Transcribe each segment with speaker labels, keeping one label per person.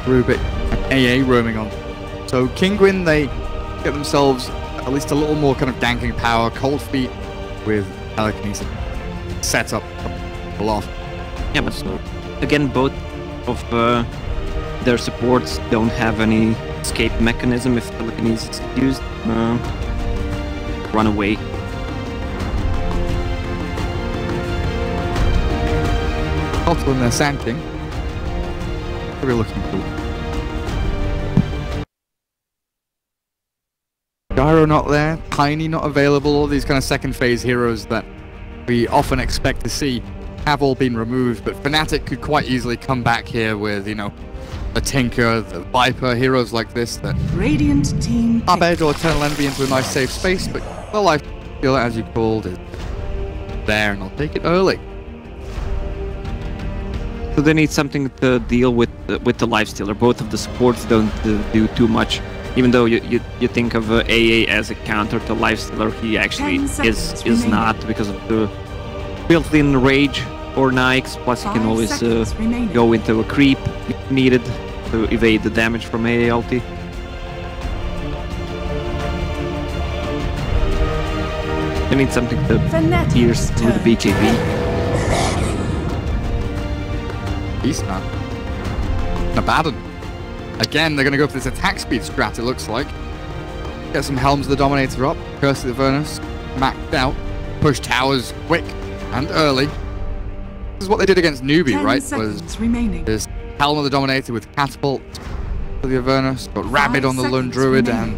Speaker 1: Rubik, and AA roaming on. So Kinguin, they get themselves at least a little more kind of ganking power, cold feet with telekinesis set up a lot.
Speaker 2: Yeah, but again, both of their supports don't have any escape mechanism if telekinesis is used. Run away.
Speaker 1: Also in their Sand King. Really looking cool. Gyro not there, Tiny not available, all these kind of second phase heroes that we often expect to see have all been removed, but Fnatic could quite easily come back here with, you know, the Tinker, the Viper, heroes like this that
Speaker 3: Radiant team
Speaker 1: Abed or Eternal Envy into a nice safe space, but the life stealer, as you called, is there, and I'll take it early.
Speaker 2: So they need something to deal with the lifestealer. Both of the supports don't do too much. Even though you think of AA as a counter to lifestealer, he actually is not, because of the built-in rage or Nyx. Plus, you can always go into a creep if needed to evade the damage from AA ulti. They need something to pierce through the BKB.
Speaker 1: Eastman. Abaddon. Again, they're going to go for this attack speed strat, it looks like. Get some Helms of the Dominator up. Curse of the Avernus. Maxed out. Push towers quick and early. This is what they did against Newbie, right? Was this Helm of the Dominator with Catapult for the Avernus. Got Rabid on the Lone Druid and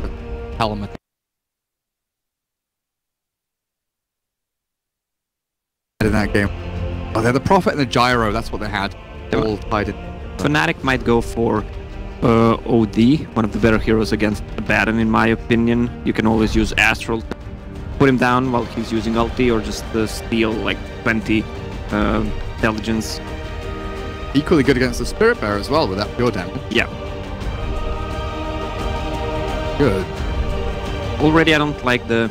Speaker 1: Helm. In that game. Oh, they're the Prophet and the Gyro. That's what they had. All tied in.
Speaker 2: Fnatic might go for OD, one of the better heroes against Abaddon, in my opinion. You can always use Astral to put him down while he's using ulti, or just steal like 20 intelligence.
Speaker 1: Equally good against the Spirit Bearer as well with that pure damage.
Speaker 2: Yeah.
Speaker 1: Good.
Speaker 2: Already I don't like the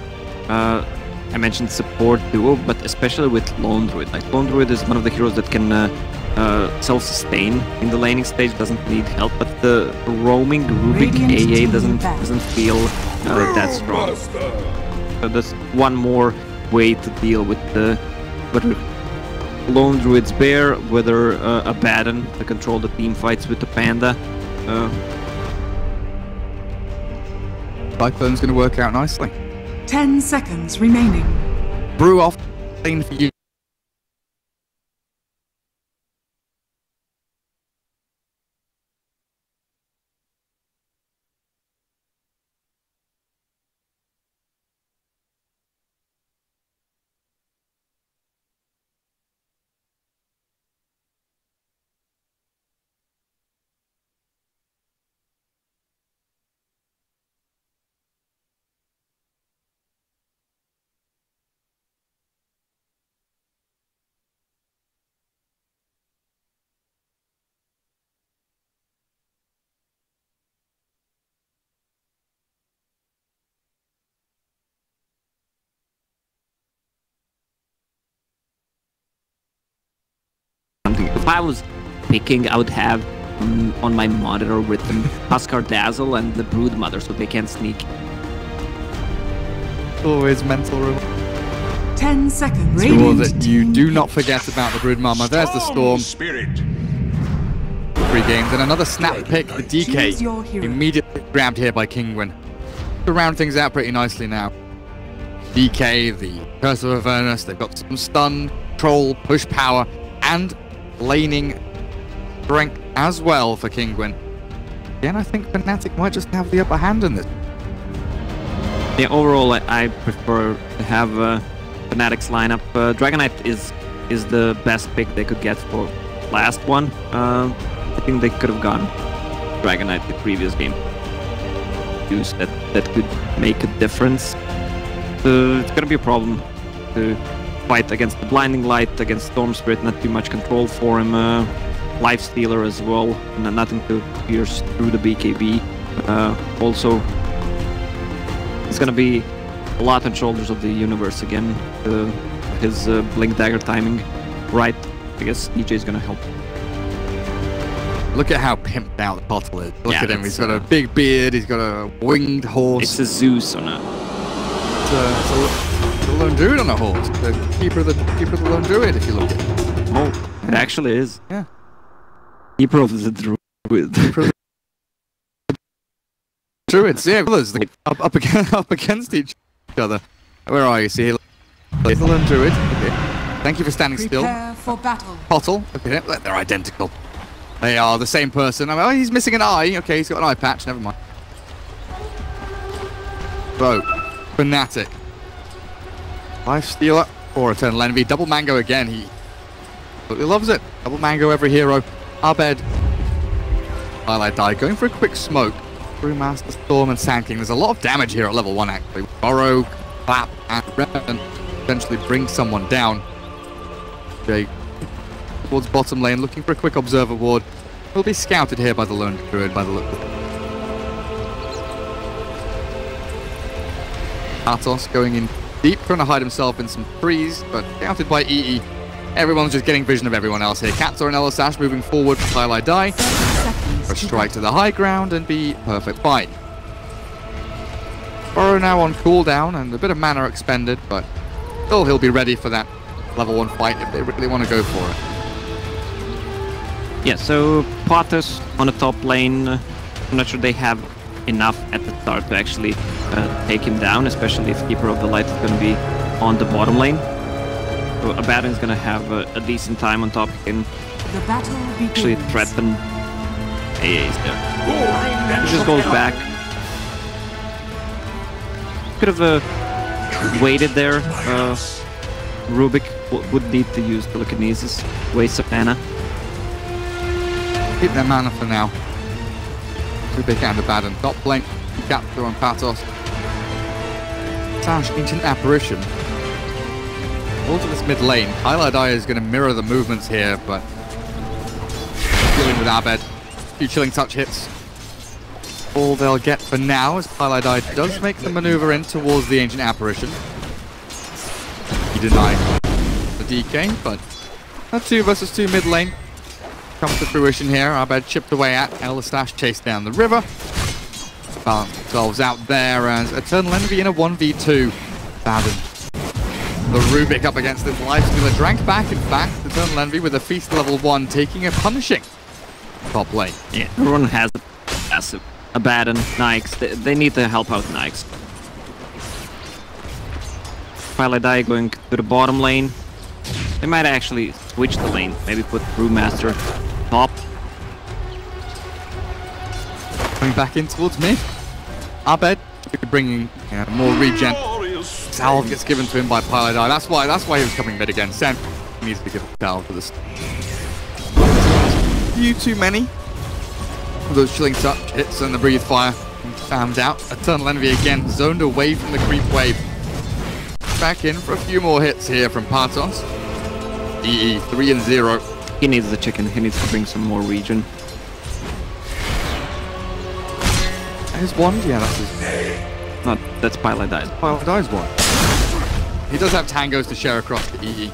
Speaker 2: I mentioned support duo, but especially with Lone Druid. Like, Lone Druid is one of the heroes that can self-sustain in the laning stage, doesn't need help, but the roaming Rubik AA doesn't feel that strong. So that's one more way to deal with the whether Lone Druid's bear, whether Abaddon to control the team fights with the Panda.
Speaker 1: Cyclone's going to work out nicely.
Speaker 3: 10 seconds remaining.
Speaker 1: Brew off lane for you.
Speaker 2: If I was picking, I would have on my monitor written Huskar Dazzle and the Broodmother, so they can't sneak.
Speaker 1: Always mental room.
Speaker 3: 10 seconds.
Speaker 1: Sure that you do not forget about the Broodmama. There's the Storm.
Speaker 4: Spirit.
Speaker 1: 3 games and another snap pick. The DK immediately grabbed here by Kinguin. To round things out pretty nicely now. DK, the Curse of Avernus, they've got some stun, troll, push power, and laning strength as well for Kinguin. Again, I think Fnatic might just have the upper hand in this.
Speaker 2: Yeah, overall, I prefer to have Fnatic's lineup. Dragon Knight is the best pick they could get for last one. I think they could have gone Dragon Knight the previous game. Use that could make a difference. It's gonna be a problem to fight against the Blinding Light, against Storm Spirit, not too much control for him. Lifestealer as well, and nothing to pierce through the BKB. Also, it's gonna be a lot on shoulders of the universe again. His Blink Dagger timing, right? I guess DJ is gonna help.
Speaker 1: Look at how pimped out the bottle is. Look
Speaker 2: Yeah,
Speaker 1: at him. He's got a
Speaker 2: that's,
Speaker 1: big beard. He's got a winged horse.
Speaker 2: It's a Zeus on a...
Speaker 1: It's a lone druid on a horse. The keeper of the lone druid, if you look at it.
Speaker 2: Oh, it actually is.
Speaker 1: Yeah.
Speaker 2: Keeper of the druid.
Speaker 1: Druids, yeah, brothers, up against each other. Where are you? See, here's the lone druid. Okay. Thank you for standing
Speaker 3: Prepare
Speaker 1: still.
Speaker 3: for battle.
Speaker 1: Pottle. Okay, they're identical. They are the same person. I mean, oh, he's missing an eye. Okay, he's got an eye patch. Never mind. So, Fnatic. Life Stealer or Eternal Envy. Double Mango again. He absolutely loves it. Double Mango every hero. Abed. Highlight Die. Going for a quick smoke. Brewmaster, Storm, and Sand King. There's a lot of damage here at level 1, actually. Burrow, Clap, and Revan eventually bring someone down. Okay. Towards bottom lane, looking for a quick Observer Ward. Will be scouted here by the Lone Druid by the look of it. Atos going in deep, trying to hide himself in some trees, but scouted by EE. Everyone's just getting vision of everyone else here. Katzor and Elisash moving forward for Highlight Die. A strike to the high ground and be perfect fine. Burrow now on cooldown and a bit of mana expended, but still he'll be ready for that level 1 fight if they really want to go for it.
Speaker 2: Yeah, so Potters on the top lane. I'm not sure they have enough at the start to actually take him down, especially if Keeper of the Light is going to be on the bottom lane. So Abaddon's going to have a decent time on top. He can
Speaker 3: The battle
Speaker 2: actually
Speaker 3: begins.
Speaker 2: threaten. Yeah, he's there. He just goes back. Could have waited there. Rubik would need to use telekinesis. Waste of mana.
Speaker 1: Keep their mana for now. Rubik and Abaddon. Top lane. Captor and Patos. Sash, Ancient Apparition. All to this mid lane. Highlight Eye is going to mirror the movements here, but dealing with Abed. A few Chilling Touch hits. All they'll get for now is Highlight Eye does make the maneuver in towards the Ancient Apparition. He denied the DK, but a 2 versus 2 mid lane comes to fruition here. Abed chipped away at. Elisash chased down the river. Balance themselves out there as Eternal Envy in a 1v2. Baden. The Rubik up against this Lifestealer, dragged back in fact. Eternal Envy with a Feast level 1 taking a punishing top lane.
Speaker 2: Yeah, everyone has a passive. Abaddon, Nyx, they need to help out Nyx. Paladai going to the bottom lane. They might actually switch the lane, maybe put Brewmaster top.
Speaker 1: Coming back in towards mid. Abed bringing more regen. Salve gets given to him by Paladai. That's why he was coming mid again. Sam needs to give a salve for this. Few too many of those Chilling Touch hits and the Breathe Fire. Found out. Eternal Envy again zoned away from the creep wave. Back in for a few more hits here from Patos. EE 3 and 0.
Speaker 2: He needs the chicken. He needs to bring some more regen.
Speaker 1: His wand? Yeah, that's his.
Speaker 2: Not that's Paladai.
Speaker 1: Paladai's wand. He does have tangos to share across the EE.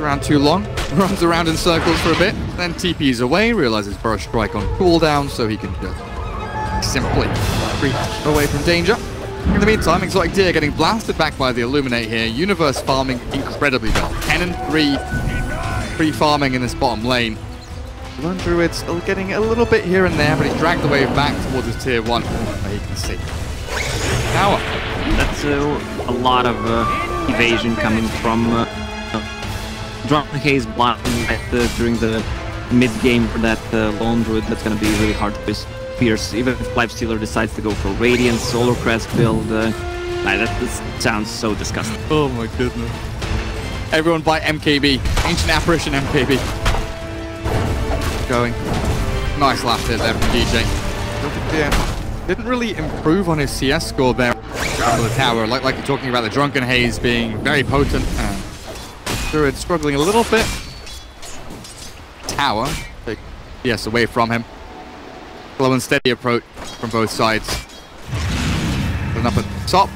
Speaker 1: Around too long. Runs around in circles for a bit, then TPs away, realizes Burrow Strike on cooldown, so he can just simply creep away from danger. In the meantime, Exotic Deer getting blasted back by the Illuminate here. Universe farming incredibly well. 10 and 3 pre-farming in this bottom lane. Lone Druid still getting a little bit here and there, but he's dragged the wave back towards his tier 1, where he can see. Tower.
Speaker 2: That's a lot of evasion coming from Drunken Haze blind during the mid-game for that Lone Druid. That's going to be really hard to pierce. Even if Lifestealer decides to go for Radiant, Solar Crest build, that sounds so disgusting.
Speaker 1: Oh my goodness. Everyone buy MKB. Ancient Apparition MKB. Going. Nice last hit there from DJ. Yeah, didn't really improve on his CS score there for the tower. Like you're talking about the Drunken Haze being very potent. Druid struggling a little bit. Tower. Take CS away from him. Slow and steady approach from both sides. Then up at the top.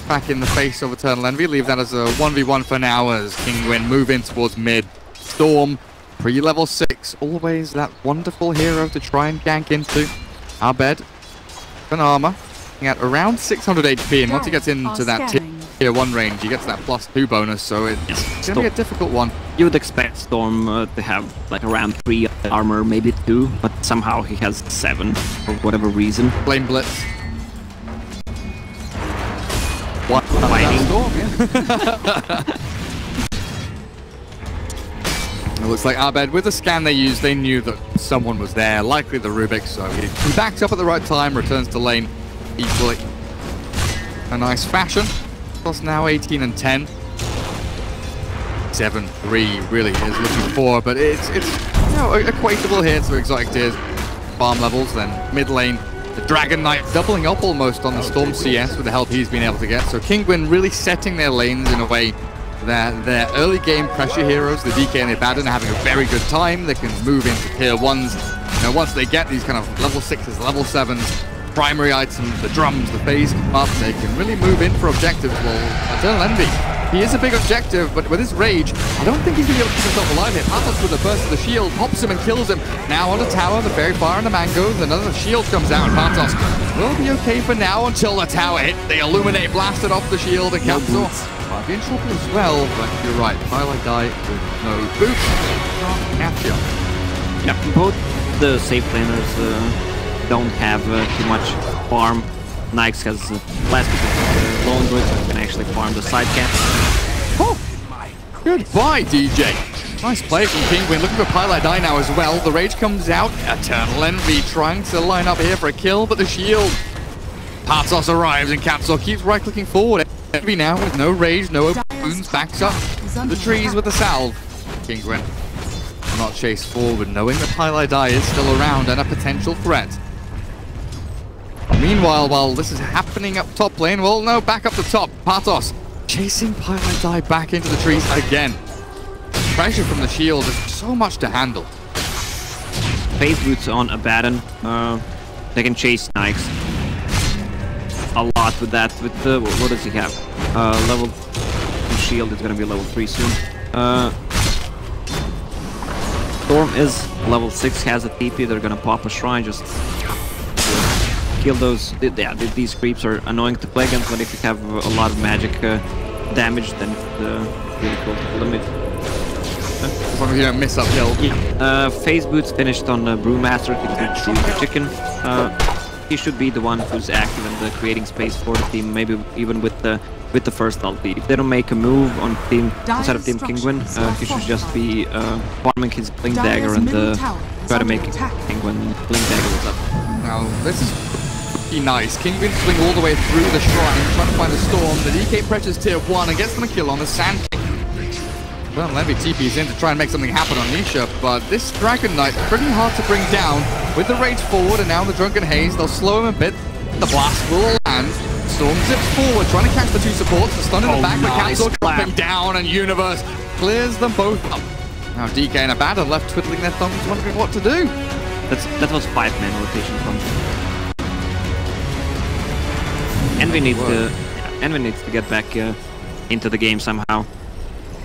Speaker 1: Back in the face of Eternal Envy. Leave that as a 1v1 for now as Kinguin move in towards mid. Storm Pre-level 6, always that wonderful hero to try and gank into. Abed, an armor, at around 600 HP, and once he gets into that tier 1 range, he gets that +2 bonus, so it's going to be a difficult one.
Speaker 2: You would expect Storm to have like around 3 armor, maybe 2, but somehow he has 7 for whatever reason.
Speaker 1: Flame Blitz.
Speaker 2: What? Fighting.
Speaker 1: Storm, yeah. It looks like Abed, with the scan they used, they knew that someone was there, likely the Rubik, so he backs up at the right time, returns to lane equally. A nice fashion. Plus now 18 and 10. 7-3 really is looking for, but it's you know, equatable here to exotic tiers, farm levels, then mid lane. The Dragon Knight doubling up almost on the Storm CS with the help he's been able to get. So Kinguin really setting their lanes in a way that their early game pressure heroes, the DK and the Abaddon, are having a very good time. They can move into tier 1s. You know, once they get these kind of level 6s, level 7s, primary items, the drums, the phase come up, they can really move in for objectives. Well, Eternal Envy, he is a big objective, but with his rage, I don't think he's going to be able to keep himself alive here. Pathos with a burst of the shield, pops him and kills him. Now on the tower, the fairy fire and the mangoes, another shield comes out. Pathos will be okay for now until the tower hit. The Illuminate blasted off the shield and Capsule might be in trouble as well, but you're right. Twilight Die with no boots, can't catch you.
Speaker 2: Yeah, both the safe laners don't have too much farm. Nyx has last bit of lone druid, so can actually farm the side camp.
Speaker 1: Oh, goodbye, DJ. Nice play from Kinguin. Looking for Twilight Die now as well. The rage comes out. Eternal Envy trying to line up here for a kill, but the shield. Pathos arrives and Capsule keeps right-clicking forward. Envy now with no rage, no open wounds, backs up the trees with the salve. Kinguin will not chase forward, knowing that Twilight Die is still around and a potential threat. Meanwhile, while this is happening up top lane, well, no, back up the top. Pathos chasing Twilight Die back into the trees again. Pressure from the shield is so much to handle.
Speaker 2: Phase boots on Abaddon. They can chase Nyx a lot with that. With what does he have? Level shield is gonna be level 3 soon. Storm is level 6, has a TP. They're gonna pop a shrine, just kill those. Yeah, these creeps are annoying to play against, but if you have a lot of magic damage, then it's really cool to limit.
Speaker 1: As long as you don't miss uphill.
Speaker 2: Yeah. Phase boots finished on Brewmaster. The chicken. He should be the one who's active and creating space for the team. Maybe even with the first ulti. If they don't make a move on team instead of Team Kinguin, he should just be farming his blink dagger and try to make Kinguin blink dagger up.
Speaker 1: Now this is pretty nice. Kinguin swing all the way through the shrine, trying to find the storm. The DK pressures tier 1 and gets them a kill on the Sand King. Well, Levy TP's in to try and make something happen on Nisha, but this Dragon Knight pretty hard to bring down. With the rage forward and now the Drunken Haze, they'll slow him a bit. The blast will land. Storm zips forward, trying to catch the 2 supports. The stun in the back, the Capsule dropping down, and Universe clears them both up. Now DK and Abaddon left twiddling their thumbs, wondering what to do.
Speaker 2: That was 5-man rotation from. Envy needs to get back into the game somehow.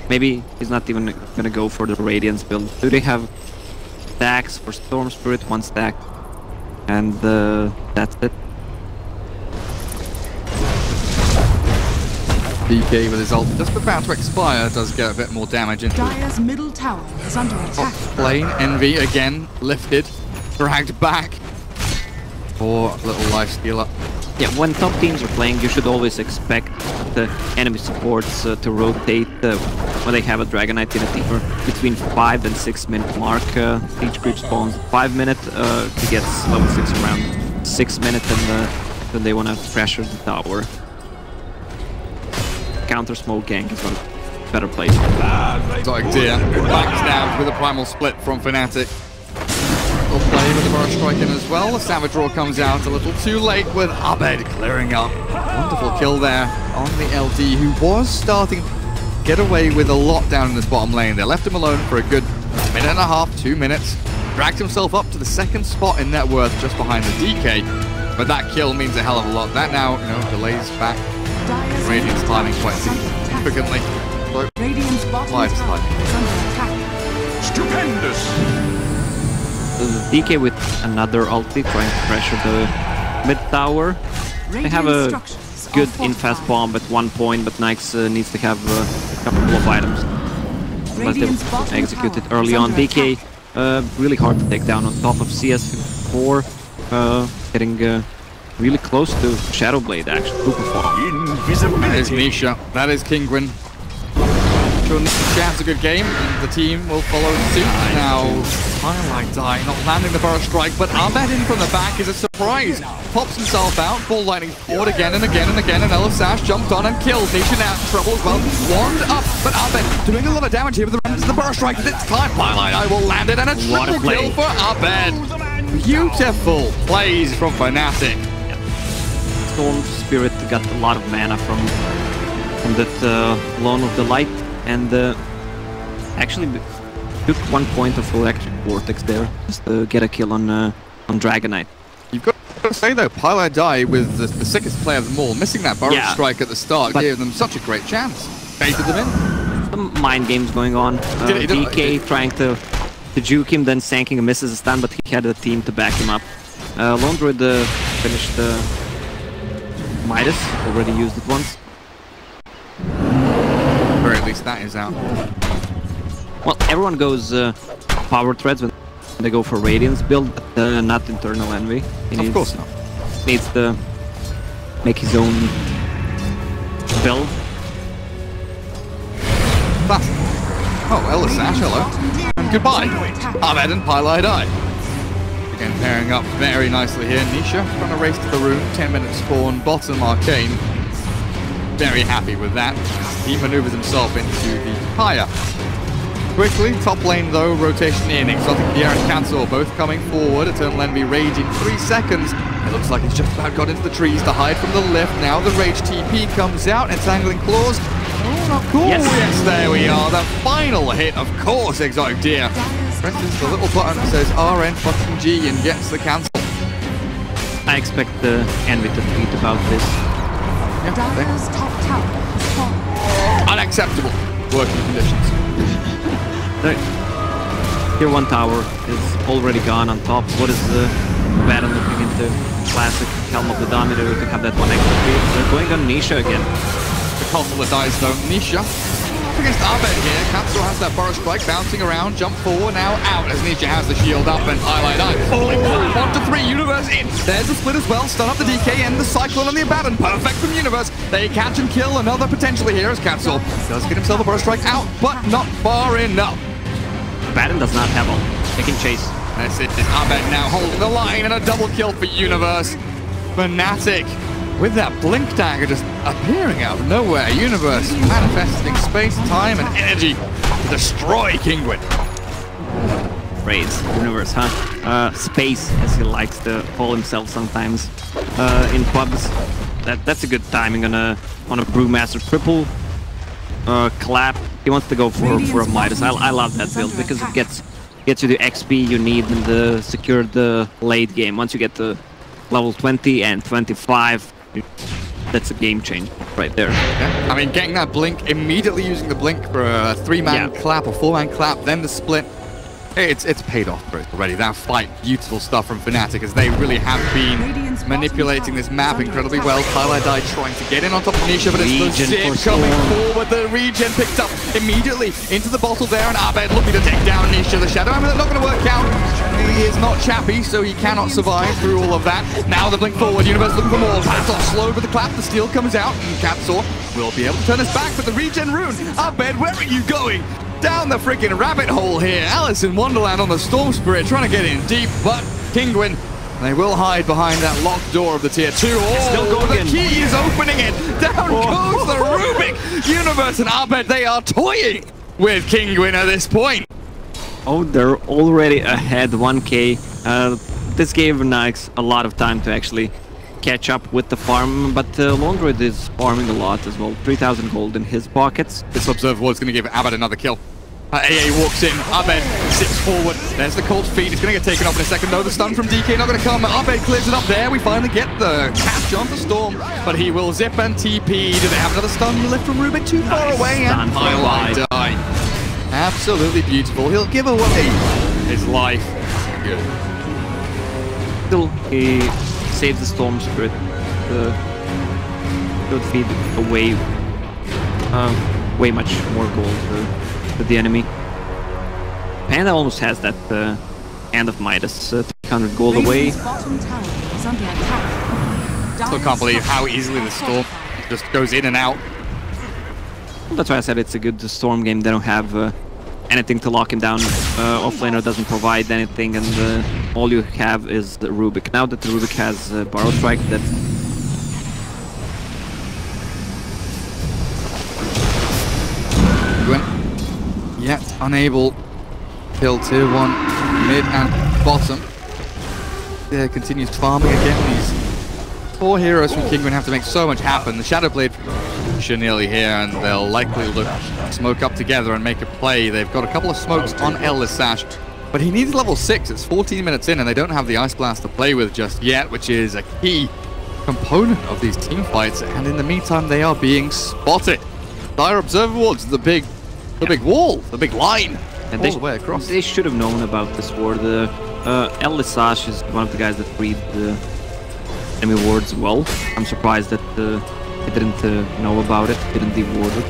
Speaker 2: Maybe he's not even gonna go for the Radiance build. Do they have stacks for Storm Spirit? 1 stack, and that's it.
Speaker 1: DK with his ult just about to expire does get a bit more damage into
Speaker 3: Dire's middle tower is under attack.
Speaker 1: Lane. Envy again lifted, dragged back. Poor little life steal up.
Speaker 2: Yeah, when top teams are playing, you should always expect the enemy supports to rotate when they have a Dragon Knight in a team between 5 and 6 minute mark. Each creep spawns 5 minutes, he gets level 6 around 6 minutes, and then they want to pressure the tower. Counter smoke gank is a better place.
Speaker 1: Exotic Deer backs down with a primal split from Fnatic. Will play with the Burrow Strike in as well. The Savage Roar comes out a little too late with Abed clearing up. Wonderful kill there on the LD, who was starting to get away with a lot down in this bottom lane. They left him alone for a good minute and a half, 2 minutes. Dragged himself up to the 2nd spot in net worth, just behind the DK. But that kill means a hell of a lot. That now, delays back Radiant's timing quite significantly. So,
Speaker 3: Radiant's bottom tower is under attack.
Speaker 4: Stupendous!
Speaker 2: DK with another ulti trying to pressure the mid tower. They have a good in-fast bomb at one point, but Nyx needs to have a couple of items. Unless they execute it early on. DK really hard to take down on top of CS4, getting really close to Shadow Blade actually.
Speaker 1: That is Nisha, that is Kinguin. Sure, Nisha has a good game, and the team will follow suit. Now, Highlight Die not landing the Burrow Strike, but Abed in from the back is a surprise. Pops himself out, Ball Lightning forward again and again and again, and Elisash jumped on and killed Nisha now in trouble as well. Wand up, but Abed doing a lot of damage here with the runs of the Burrow Strike. This time, Highlight Eye will land it, and a triple kill for Abed. Beautiful plays from Fnatic.
Speaker 2: Storm Spirit got a lot of mana from that Loan of the Light, and actually took 1 point of Electric Vortex there just to get a kill on Dragonite.
Speaker 1: You've got to say though, Highlight Die with the sickest player of them all, missing that Burrow Strike at the start gave them such a great chance. Baited them in.
Speaker 2: Some mind games going on. DK trying to juke him, then sanking a misses a stun, but he had a team to back him up. Lone Druid finished Midas, already used it once.
Speaker 1: Or at least that is out.
Speaker 2: Well, everyone goes power threads when they go for Radiance build, but not Internal Envy.
Speaker 1: Of course not.
Speaker 2: Needs to make his own build.
Speaker 1: Oh, Elisash, hello. And goodbye. Abed and Highlight Eye. Again, pairing up very nicely here. Nisha trying to race to the room. 10-minute spawn, bottom Arcane. Very happy with that. He maneuvers himself into the fire. Quickly, top lane though, rotation in. Exotic Pierre and Cancel both coming forward. Eternal Envy Rage in 3 seconds. It looks like he's just about got into the trees to hide from the lift. Now the Rage TP comes out. Entangling Claws. Oh, not cool. Yes, there we are. The final hit, of course, Exotic Deer. Presses the little button that says RN and gets the cancel.
Speaker 2: I expect the Envy to tweet about this.
Speaker 3: Dire's top tower is falling.
Speaker 1: Unacceptable working conditions.
Speaker 2: Tier 1 tower is already gone on top. What is the battle looking into? Classic Helm of the Dominator to have that one extra creep. They're going on Nisha again.
Speaker 1: The Consular dies though. Nisha against Abed here. Cancel has that Burrow Strike bouncing around. Jump forward now out as Nisha has the shield up and Highlight Eye. Oh, 1 to 3. Universe in. There's the split as well. Stun up the DK and the Cyclone on the Abaddon. Perfect from Universe. They catch and kill another potentially here as Cancel does get himself a Burrow Strike out, but not far enough.
Speaker 2: Abaddon does not have all. Taking chase.
Speaker 1: That's it. Abed now holding the line and a double kill for Universe. Fnatic with that Blink Dagger just appearing out of nowhere. Universe manifesting space, time, and energy to destroy Kinguin.
Speaker 2: Phrase, Universe, huh? Space, as he likes to call himself sometimes in pubs. That's a good timing on a Brewmaster triple clap. He wants to go for a Midas. I love that build because it gets you the XP you need in the secure the late game. Once you get to level 20 and 25, that's a game changer right there.
Speaker 1: Yeah. I mean, getting that blink, immediately using the blink for a 3-man clap or 4-man clap, then the split. It's paid off for it already. That fight, beautiful stuff from Fnatic as they really have been manipulating this map incredibly well. Highlight Die trying to get in on top of Nisha, but it's the Zip coming forward. The regen picked up immediately into the bottle there, and Abed looking to take down Nisha. The Shadow Hammer, that's not going to work out. He is not chappy, so he cannot survive through all of that. Now the blink forward, Universe looking for more. Pass off slowed with the clap, the steel comes out, and Capsaw will be able to turn us back, but the regen rune. Abed, where are you going? Down the freaking rabbit hole here. Alice in Wonderland on the Storm Spirit trying to get in deep, but Kinguin, they will hide behind that locked door of the tier 2. Oh, the key is opening it. Down goes the Rubik. Universe and Abed, they are toying with Kinguin at this point.
Speaker 2: Oh, they're already ahead 1k. This gave Nyx a lot of time to actually catch up with the farm, but Lone Druid is farming a lot as well. 3,000 gold in his pockets.
Speaker 1: This Observer Ward's going to give Abed another kill. AA walks in, Abed zips forward. There's the cold feet, it's going to get taken off in a second though. The stun from DK not going to come, Abed clears it up there. We finally get the catch on the Storm, but he will zip and TP. Do they have another stun lift from Rubik? Too far away, and Highlight Die. Absolutely beautiful. He'll give away his life. Good.
Speaker 2: Still, he saves the Storm Spirit. Could feed away way much more gold to the enemy. Panda almost has that Hand of Midas, 300 gold away.
Speaker 1: Still can't believe how easily the Storm just goes in and out.
Speaker 2: That's why I said it's a good Storm game. They don't have anything to lock him down. Offlaner doesn't provide anything, and all you have is the Rubik. Now that the Rubik has Borrow Strike, that
Speaker 1: yet unable to kill tier 1 mid and bottom. Yeah, continues farming again. These 4 heroes from Kinguin have to make so much happen. The Shadowblade are nearly here, and they'll likely look smoke up together and make a play. They've got a couple of smokes on Sash, but he needs level 6. It's 14 minutes in, and they don't have the Ice Blast to play with just yet, which is a key component of these team fights. And in the meantime, they are being spotted. Dire Observer Wards, the big wall, the big line,
Speaker 2: and
Speaker 1: all the way across.
Speaker 2: They should have known about this ward. Sash is one of the guys that read the enemy wards well. I'm surprised that he didn't know about it, didn't de-ward it.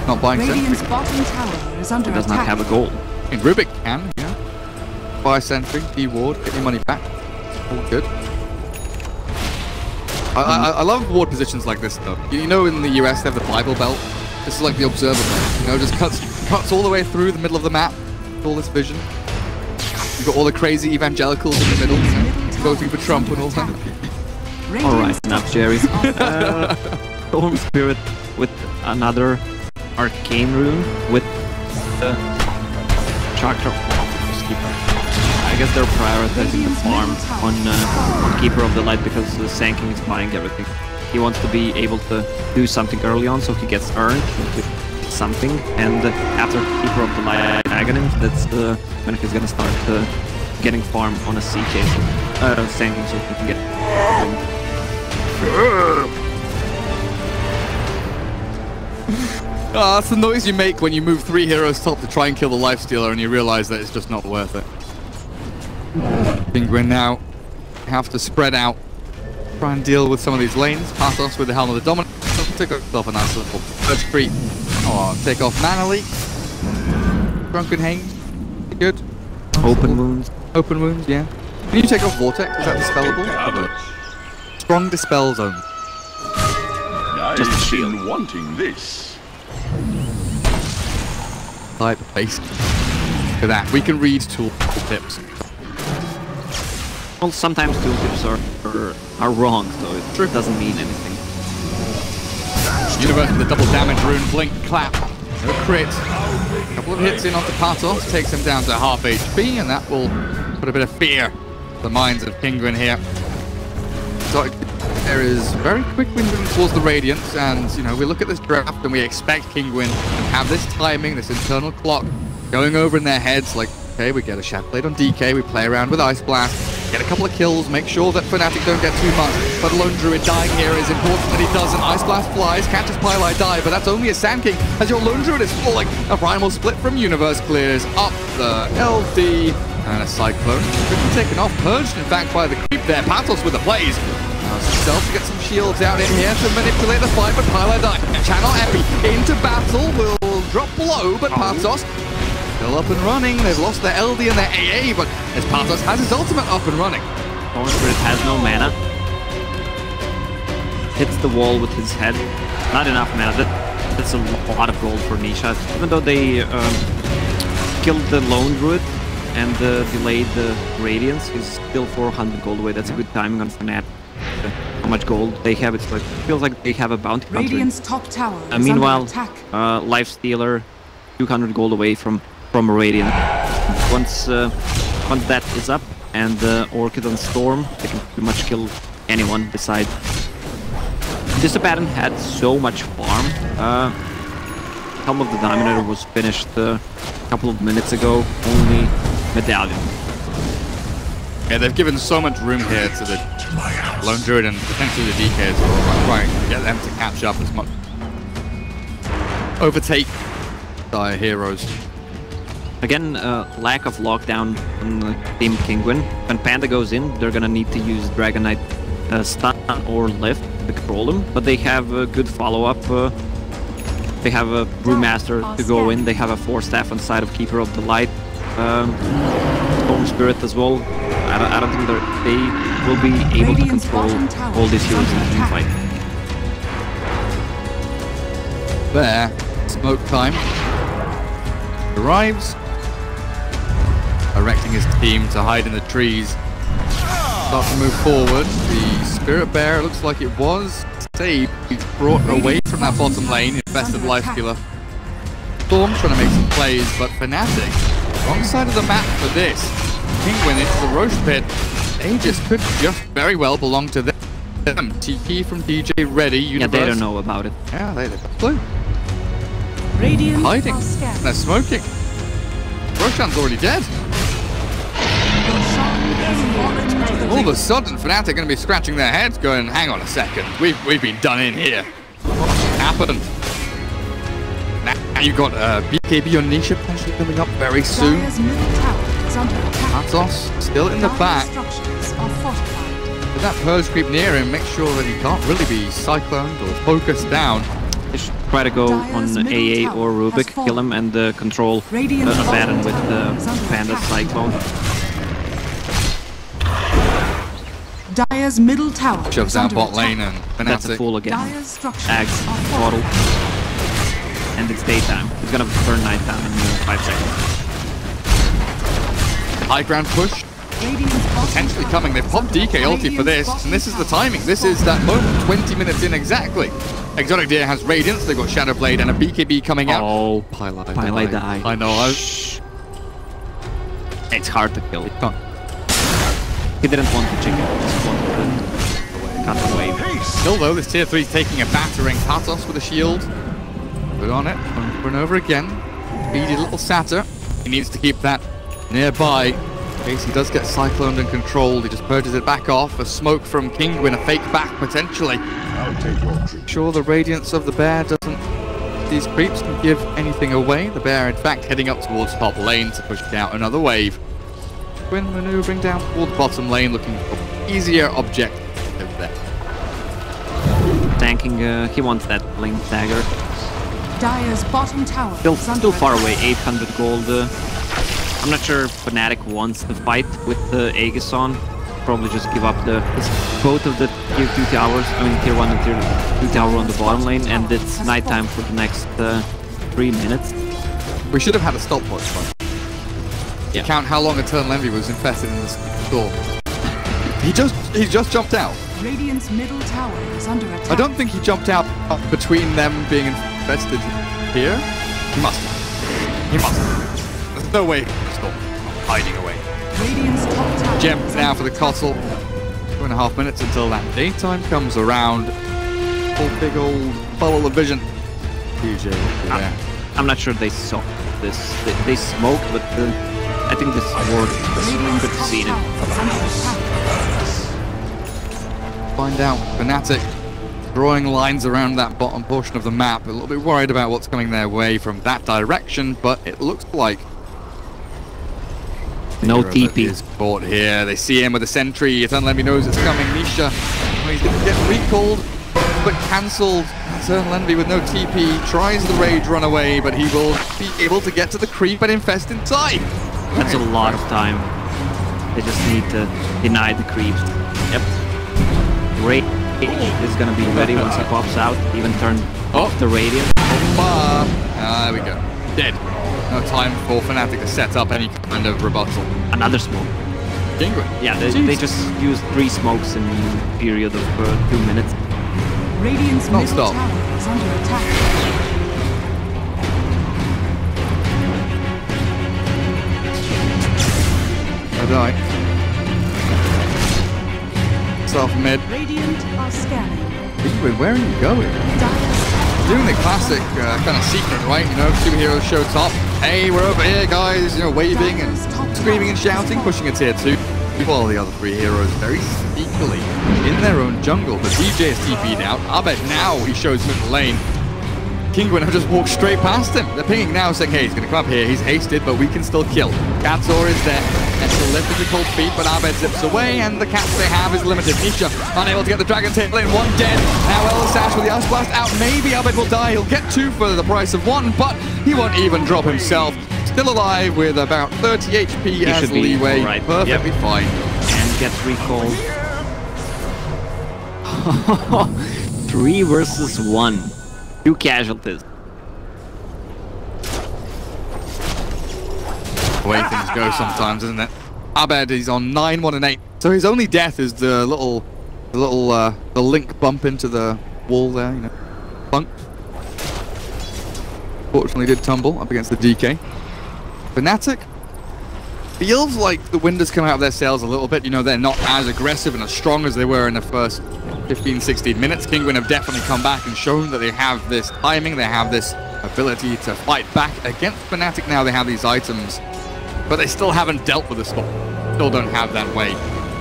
Speaker 1: Not buying
Speaker 3: Radiant's
Speaker 1: sentry.
Speaker 3: bottom tower is under
Speaker 2: He does
Speaker 3: attack.
Speaker 2: not have a goal.
Speaker 1: And Rubik can, yeah. Buy sentry, de-ward, get your money back. All good. I love ward positions like this though. You know, in the US they have the Bible Belt. This is like the Observer Belt. You know, just cuts all the way through the middle of the map. All this vision. You've got all the crazy evangelicals in the middle, you know, voting for Trump and all that.
Speaker 2: Alright, enough, Jerry. Storm Spirit with another Arcane Rune with Charter. I guess they're prioritizing the farm on Keeper of the Light because Sanking is buying everything. He wants to be able to do something early on so he gets earned with something, and after Keeper of the Light Aghanim, that's when he's gonna start getting farm on a CK, Sanking, so he can get.
Speaker 1: That's the noise you make when you move 3 heroes top to try and kill the Lifestealer and you realize that it's just not worth it. Kinguin now have to spread out, try and deal with some of these lanes. Pathos with the Helm of the Dominant. Take off a nice little Urge Creep. Oh, take off Mana Leak. Drunken Haze. Good.
Speaker 2: Open Wounds.
Speaker 1: Open Wounds, yeah. Can you take off Vortex? Is that dispellable? Strong Dispel Zone.
Speaker 2: Just a shield.
Speaker 4: Been wanting this.
Speaker 1: Type base. Look at that. We can read tool tips.
Speaker 2: Well, sometimes tooltips are wrong, so it doesn't mean anything.
Speaker 1: Universe with a double damage rune, blink, clap, no crit. A couple of hits in onto Patos, takes him down to half HP, and that will put a bit of fear in the minds of Kinguin here. So there is very quickly moving towards the Radiance, and you know, we look at this draft and we expect Kinguin to have this timing, this internal clock going over in their heads, like, okay, we get a Shadowblade on DK, we play around with Ice Blast, get a couple of kills, make sure that Fnatic don't get too much, but Lone Druid dying here is important that he doesn't. Ice Blast flies, catches Pylai die, but that's only a Sand King as your Lone Druid is falling. A Primal Split from Universe clears up the LD, and a Cyclone quickly taken off, purged in fact by the creep there. Patos with the plays. Allows himself to get some shields out in here to manipulate the fight, but Pylai die. Channel Epi into battle, will drop below, but Patos still up and running. They've lost their LD and their AA, but as Patos has his ultimate up and running.
Speaker 2: Storm Spirit has no mana. Hits the wall with his head. Not enough mana. That's a lot of gold for Nisha. Even though they killed the Lone Druid and delayed the Radiance, he's still 400 gold away. That's a good timing on Fnatic. How much gold they have, it's like, feels like they have a bounty hunter.
Speaker 3: Radiant's top tower is
Speaker 2: meanwhile,
Speaker 3: under attack.
Speaker 2: Lifestealer, 200 gold away from Radiant. Once that is up, and Orchid on Storm, they can pretty much kill anyone beside. This Abaddon had so much farm. Helm of the Dominator was finished a couple of minutes ago, only Medallion.
Speaker 1: Yeah, they've given so much room here to the Lone Druid and potentially the DK as well. Trying to get them to catch up as much. Overtake Dire heroes.
Speaker 2: Again, lack of lockdown on Team Kinguin. When Panda goes in, they're gonna need to use Dragon Knight stun or lift to control them, but they have a good follow-up. They have a Brewmaster to go in, they have a 4-staff on the side of Keeper of the Light, Storm Spirit as well. I don't think they will be able to control all these heroes in the team fight.
Speaker 1: There, smoke time arrives, directing his team to hide in the trees. Start to move forward. The Spirit Bear looks like it was saved. He's brought away from that bottom lane. Infested Lifestealer. Storm trying to make some plays, but Fnatic, wrong side of the map for this. Kinguin into the Roche Pit. They just could just very well belong to them. TP from DJ ready. Universe.
Speaker 2: Yeah, they don't know about it.
Speaker 1: Yeah, they blue. Hiding. They're smoking. Roshan's already dead. All of a sudden, Fnatic are going to be scratching their heads, going, "Hang on a second, we've been done in here. What happened?" Now you got BKB on Nisha potentially coming up very soon. Katowice still in the back. With that Purge creep near him, make sure that he can't really be cycloned or focused down.
Speaker 2: They should try to go on AA or Rubik, kill him, and control Abaddon with the Panda Cyclone.
Speaker 3: Dire's middle tower
Speaker 1: Shoves down bot lane and Fnatic.
Speaker 2: That's a fool again. Ags, bottle. And it's daytime. He's gonna turn nighttime in 5 seconds.
Speaker 1: High ground push. Potentially coming. They've popped DK ulti for this, and this is the timing. This is that moment. 20 minutes in exactly. Exotic Deer has Radiance. They've got Shadow Blade and a BKB coming out.
Speaker 2: Oh,
Speaker 1: Pylai die. I know.
Speaker 2: It's hard to kill. He didn't want the chicken. He just wanted to cut the wave.
Speaker 1: Still though, this tier 3 is taking a battering. Katowice with a shield. Put on it. Over and over again. Speedy little Satyr. He needs to keep that nearby. In case he does get cycloned and controlled, he just purges it back off. A smoke from Kinguin, a fake back potentially. Sure, the radiance of the bear doesn't. These creeps can give anything away. The bear, in fact, heading up towards top lane to push out another wave. Kinguin maneuvering down toward the bottom lane, looking for easier objectives over there.
Speaker 2: Tanking, he wants that lane dagger.
Speaker 3: Dire's bottom tower.
Speaker 2: Still far away, 800 gold. I'm not sure if Fnatic wants to fight with the Aegis on. Probably just give up both of the tier 2 towers, I mean tier 1 and tier 2 tower on the bottom lane, and it's nighttime for the next 3 minutes.
Speaker 1: We should have had a stopwatch, but
Speaker 2: yeah.
Speaker 1: Count how long Eternal Envy was infested in this store. He just jumped out.
Speaker 3: Radiant's middle tower is under attack.
Speaker 1: I don't think he jumped out between them being infested here. He must have. He must have. There's no way he's still hiding away.
Speaker 3: Radiant's top tower.
Speaker 1: Gems now for the Costle. 2.5 minutes until that daytime comes around. Whole big old bubble of vision. DJ, yeah.
Speaker 2: I'm not sure they saw this. They smoked, but I think this ward could have seen it.
Speaker 1: Find out. Fnatic drawing lines around that bottom portion of the map. A little bit worried about what's coming their way from that direction, but it looks like
Speaker 2: no TP
Speaker 1: is bought here. They see him with a sentry. Eternal Envy knows it's coming. Nisha, he's going to get recalled, but cancelled. Eternal Envy with no TP tries the rage run away, but he will be able to get to the creep and infest in time.
Speaker 2: That's a lot of time. They just need to deny the creeps. Yep. Rage is going to be ready once he pops out. Even turn off the radiant.
Speaker 1: There we go. Dead. No time for Fnatic to set up any kind of rebuttal.
Speaker 2: Another smoke.
Speaker 1: Kinguin.
Speaker 2: Yeah, they just used 3 smokes in a period of 2 minutes.
Speaker 3: Radiant's middle tower is under attack.
Speaker 1: I die. Self mid.
Speaker 3: Radiant are scanning.
Speaker 1: Kinguin, where are you going? Doing the classic kind of secret, right? You know, superheroes show top. Hey, we're over here, guys. You know, waving and screaming and shouting, pushing a tier 2. While the other 3 heroes very sneakily in their own jungle. The DJ is TP'd out. Abed now he shows him in the lane. Kinguin have just walked straight past him. They're pinging now, saying, hey, he's going to come up here. He's hasted, but we can still kill. Kator is there. Estel lifted to cold feet, but Abed zips away, and the cast they have is limited. Nisha unable to get the Dragon Tail in. One dead. Now Sash with the Ice Blast out. Maybe Abed will die. He'll get two for the price of one, but he won't even drop himself. Still alive with about 30 HP as leeway.
Speaker 2: Right.
Speaker 1: Perfectly fine.
Speaker 2: And gets recalled. 3 versus 1. 2 casualties.
Speaker 1: The way things go sometimes, isn't it? Abed is on 9, 1, and 8. So his only death is the link bump into the wall there, you know. Plunk. Fortunately did tumble up against the DK. Fnatic feels like the wind has come out of their sails a little bit. You know, they're not as aggressive and as strong as they were in the first 15, 16 minutes. Kinguin have definitely come back and shown that they have this timing, they have this ability to fight back against Fnatic. Now they have these items, but they still haven't dealt with the spot. Still don't have that way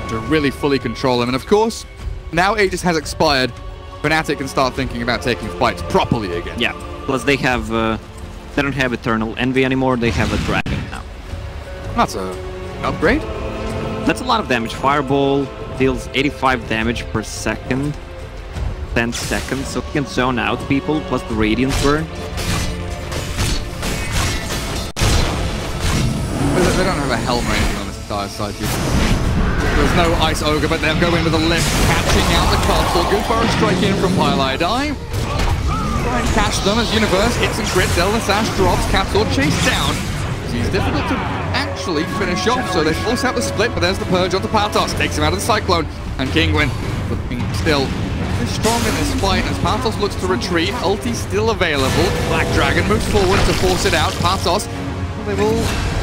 Speaker 1: to really fully control them. And of course, now Aegis has expired, Fnatic can start thinking about taking fights properly again.
Speaker 2: Yeah, plus they have, they don't have Eternal Envy anymore, they have a Dragon now.
Speaker 1: That's an upgrade.
Speaker 2: That's a lot of damage. Fireball deals 85 damage per second, 10 seconds, so he can zone out people, plus the Radiant Burn.
Speaker 1: They don't have a helm or anything on this entire side here. There's no Ice Ogre, but they'll go in with a lift, catching out the castle. Good burrow strike in from Pylai. Try and catch them as Universe hits and crits. Elder Sash drops, Capsule chased down. He's difficult to actually finish off, so they force out the split, but there's the purge onto Patos, takes him out of the Cyclone, and Kinguin looking still strong in this fight as Patos looks to retreat. Ulti still available. Black Dragon moves forward to force it out. Patos, they will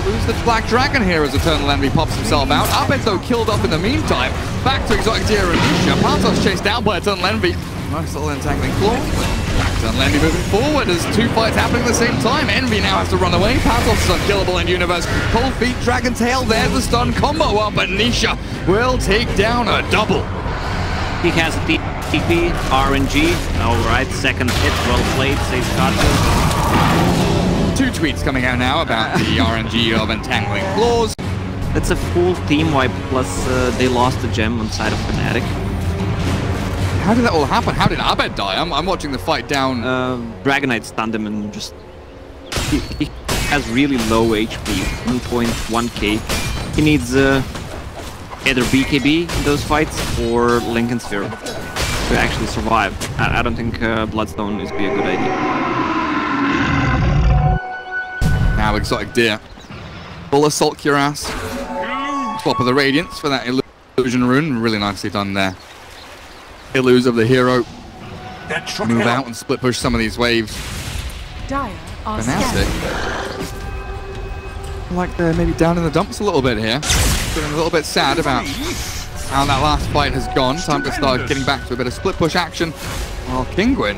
Speaker 1: lose the Black Dragon here as Eternal Envy pops himself out. Abed, though, killed off in the meantime. Back to Exotic Deer and Nisha. Patos chased down by Eternal Envy. Nice little entangling claw. Eternal Envy moving forward as 2 fights happening at the same time. Envy now has to run away. Patos is unkillable in Universe. Cold Feet, Dragon Tail, there's the stun combo up, but Nisha will take down a double.
Speaker 2: He has a TP, RNG. Alright, second hit, well played, saves Kato.
Speaker 1: 2 tweets coming out now about the RNG of entangling claws.
Speaker 2: That's a full team wipe, plus they lost the gem on side of Fnatic.
Speaker 1: How did that all happen? How did Abed die? I'm watching the fight down.
Speaker 2: Dragonite stunned him and just... He has really low HP, 1.1k. He needs either BKB in those fights or Lincoln Sphere to actually survive. I don't think Bloodstone is be a good idea.
Speaker 1: Now Exotic Deer. Full Assault Cuirass. Swap of the Radiance for that Illusion Rune. Really nicely done there. Illus of the hero. Move out and split push some of these waves.
Speaker 3: Dire are
Speaker 1: Fnatic. Like they're maybe down in the dumps a little bit here. Feeling a little bit sad about how that last fight has gone. Time to start getting back to a bit of split push action. While Kinguin,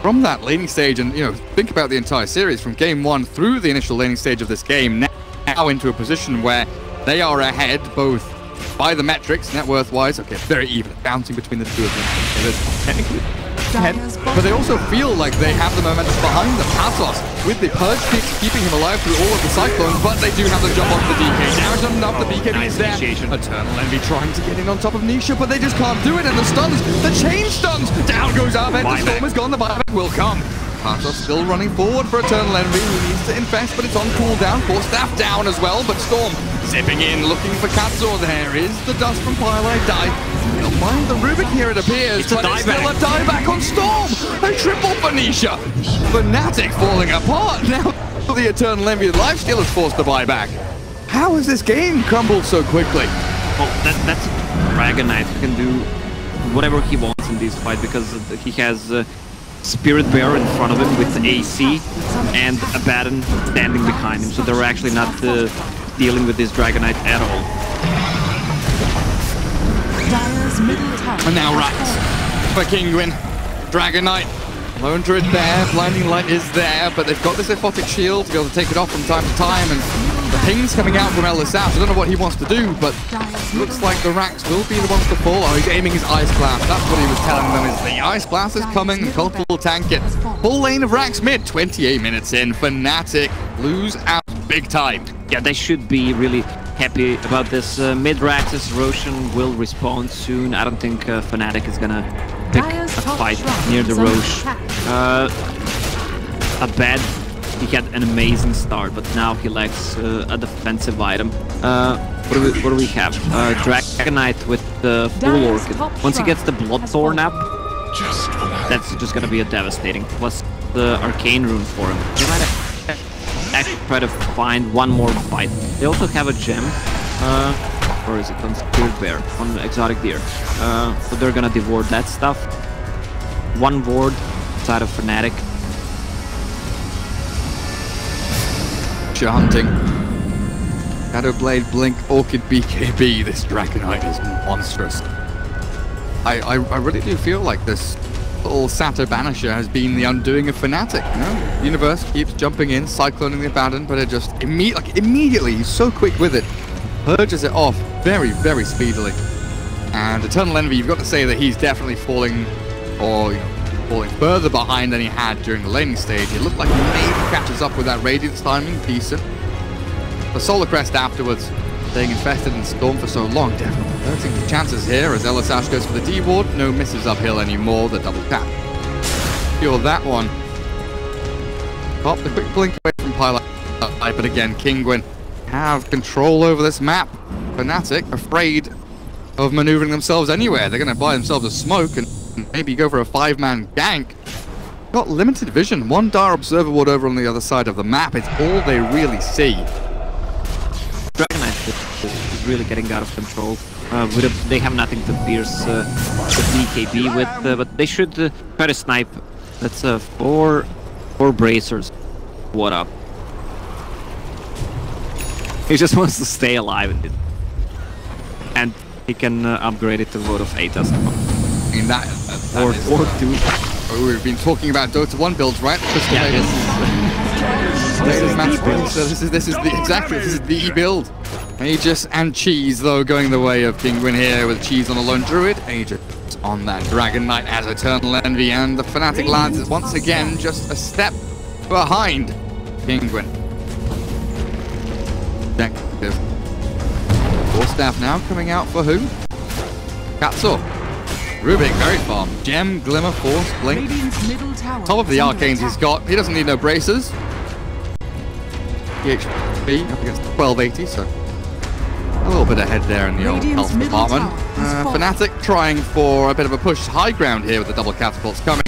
Speaker 1: from that laning stage, and you know, think about the entire series from game 1 through the initial laning stage of this game, now into a position where they are ahead both by the metrics, net worth wise. Okay, very even, bouncing between the two of them. So technically ahead, but they also feel like they have the momentum behind them. Patos with the purge keeping him alive through all of the cyclones, but they do have the jump off the DK. Damage on enough, the BKB is there. Eternal Envy trying to get in on top of Nisha, but they just can't do it, and the stuns, the chain stuns! Down goes Abed, the storm is gone, the buyback will come. Patos still running forward for Eternal Envy, who needs to infest, but it's on cooldown. Force Staff down as well, but Storm zipping in, looking for Katzor. There is the dust from Pylai. Die. Don't mind the Rubik here, it appears, but it's still a dieback on Storm. A triple for Nisha. Fnatic falling apart. Now the Eternal Envy lifesteal is forced to buy back. How has this game crumbled so quickly?
Speaker 2: Well, that's Dragonite. He can do whatever he wants in this fight because he has Spirit Bearer in front of him with AC and Abaddon standing behind him, so they're actually not dealing with this Dragonite at all.
Speaker 1: And now Rats for Kinguin. Dragonite. Lone Druid there, Blinding Light is there, but they've got this Aphotic Shield to be able to take it off from time to time, and the pings coming out from Ellis Sass. I don't know what he wants to do, but looks like the racks will be the ones to fall. Oh, he's aiming his Ice Blast. That's what he was telling them, is the Ice Blast is coming, and Colt will tank it. Full lane of racks mid, 28 minutes in. Fnatic lose out big time.
Speaker 2: Yeah, they should be really happy about this. Mid-racks, as Roshan will respawn soon. I don't think Fnatic is gonna pick a fight near the Rosh. Abed, he had an amazing start, but now he lacks a defensive item. What do we have? Dragonite with the full Orchid. Once he gets the Bloodthorn up, that's just gonna be a devastating. Plus the Arcane Rune for him. He might actually try to find one more fight. They also have a gem. Or is it on Spirit Bear, on Exotic Deer? So they're gonna devour that stuff. One ward side of Fnatic.
Speaker 1: Hunting. Shadowblade, Blink, Orchid, BKB. This Dragonite is monstrous. I really do feel like this little Sato Banisher has been the undoing of Fnatic. You know? Universe keeps jumping in, cycloning the Abaddon, but it just immediately, he's so quick with it, purges it off very, very speedily. And Eternal Envy, you've got to say that he's definitely falling, or falling further behind than he had during the laning stage. It looked like he maybe catches up with that Radiance timing, decent. The Solar Crest afterwards, staying infested in Storm for so long, definitely hurting the chances here as Elisash goes for the D ward. No misses uphill anymore, the double tap. Cure that one. Pop the quick blink away from Pilot, but again, Kinguin have control over this map. Fnatic afraid of maneuvering themselves anywhere. They're going to buy themselves a smoke and maybe go for a 5-man gank. Got limited vision. One Dire Observer ward over on the other side of the map. It's all they really see.
Speaker 2: Dragonite is really getting out of control. They have nothing to pierce the BKB with, but they should try to snipe. That's 4 bracers. What up? He just wants to stay alive, and he can upgrade it to Vote of 8 as well.
Speaker 1: I mean, that
Speaker 2: or 2.
Speaker 1: Oh, we've been talking about Dota 1 builds, right?
Speaker 2: Yeah,
Speaker 1: this is the E build. Aegis and Cheese, though, going the way of Kinguin here with Cheese on a lone druid. Aegis on that Dragon Knight as Eternal Envy, and the Fnatic lads is once again just a step behind Kinguin. Detective. Force staff now coming out for who? Katsu. Rubik, very farm. Gem, Glimmer, Force, Blink. Top of the Arcanes he's got. He doesn't need no braces. HP up against 1280, so a little bit ahead there in the old health department. Fnatic trying for a bit of a push high ground here with the double catapults coming,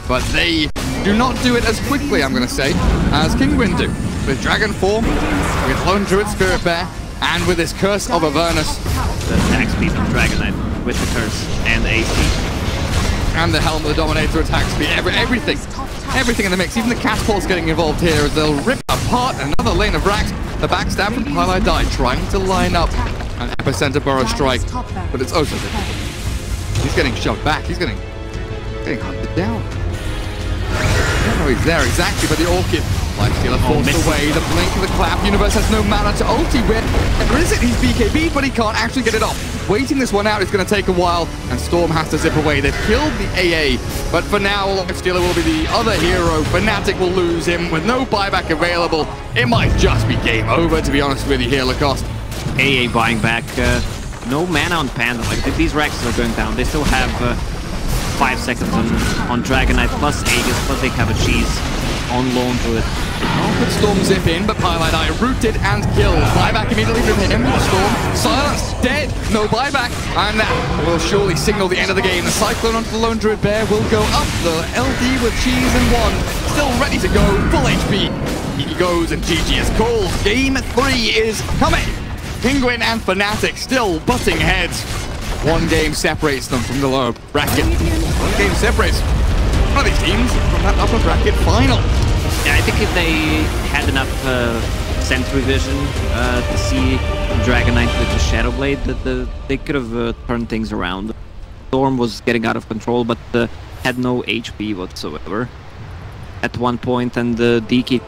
Speaker 1: but they do not do it as quickly, I'm going to say, as Kinguin do. With Dragon Form, with Lone Druid Spirit Bear, and with this Curse of Avernus.
Speaker 2: The attack speed from Dragonite with the Curse and AC.
Speaker 1: And the Helm of the Dominator attack speed, everything in the mix. Even the catapults getting involved here as they'll rip apart another lane of racks. The backstab from Highlight Die trying to line up an epicenter burrow strike, but it's also difficult. He's getting shoved back. He's getting hunted down. I don't know he's there exactly, but the Orchid Lifestealer forced away. The blink of the clap. Universe has no mana to ulti. Where is it? He's BKB, but he can't actually get it off. Waiting this one out is going to take a while, and Storm has to zip away. They've killed the AA, but for now, Lifestealer will be the other hero. Fnatic will lose him with no buyback available. It might just be game over, to be honest with you here, Lacoste.
Speaker 2: AA buying back. No mana on Panda. Like, these racks are going down. They still have 5 seconds on Dragonite, plus Aegis, plus they have a Cheese on Lone Druid.
Speaker 1: Oh, could Storm zip in, but Highlight Eye rooted and killed. Buyback immediately from him. Storm silenced, dead, no buyback, and that will surely signal the end of the game. The Cyclone onto the Lone Druid Bear will go up. The LD with Cheese and 1, still ready to go, full HP. He goes and GG is called. Game 3 is coming. Kinguin and Fnatic still butting heads. One game separates them from the lower bracket. One game separates one of these teams from that upper bracket final.
Speaker 2: Yeah, I think if they had enough sentry vision to see Dragonite with the Shadowblade, that they could have turned things around. Storm was getting out of control, but had no HP whatsoever at one point, and the DK